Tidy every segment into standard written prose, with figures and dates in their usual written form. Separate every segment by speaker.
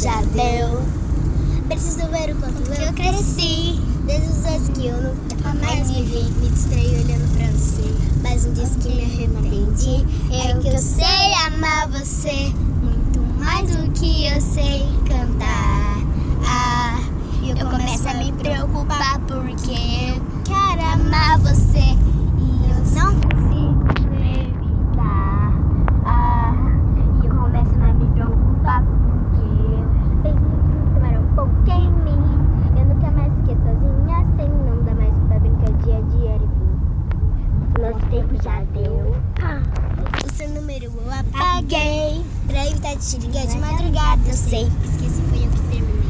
Speaker 1: já deu. Preciso ver o quanto eu cresci. Desde os anos que eu nunca mais me vi. Me distraí olhando pra você, mas um dia que me arrependi. É que eu sei amar você muito mais do que eu sei cantar. Eu começo a me preocupar porque eu quero amar você e eu não consigo evitar. E eu começo a me preocupar porque eu sei que tomar um pouco em mim. Eu nunca mais fiquei sozinha assim, não dá mais pra brincar dia a dia. Nosso tempo já deu. O seu número eu apaguei pra evitar de te ligar de madrugada, eu sei. Esqueci, foi eu que terminei.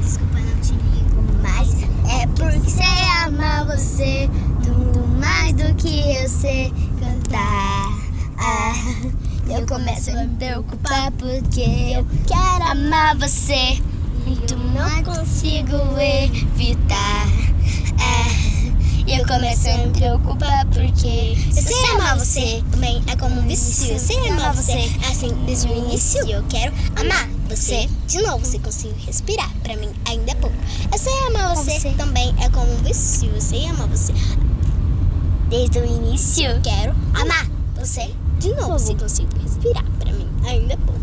Speaker 1: Desculpa, não te ligo mais. É porque sei amar você muito mais do que eu sei cantar. Eu começo a me preocupar porque eu quero amar você muito, não consigo evitar. Eu começo a me preocupar porque eu sei amar você também é como um vício. Eu sei amar você assim desde o início. Eu quero amar você de novo. Você consigo respirar, pra mim ainda é pouco. Eu sei amar você também é como um vício. Eu sei amar você desde o início. Eu quero amar você de novo. Você consigo respirar, pra mim ainda é pouco.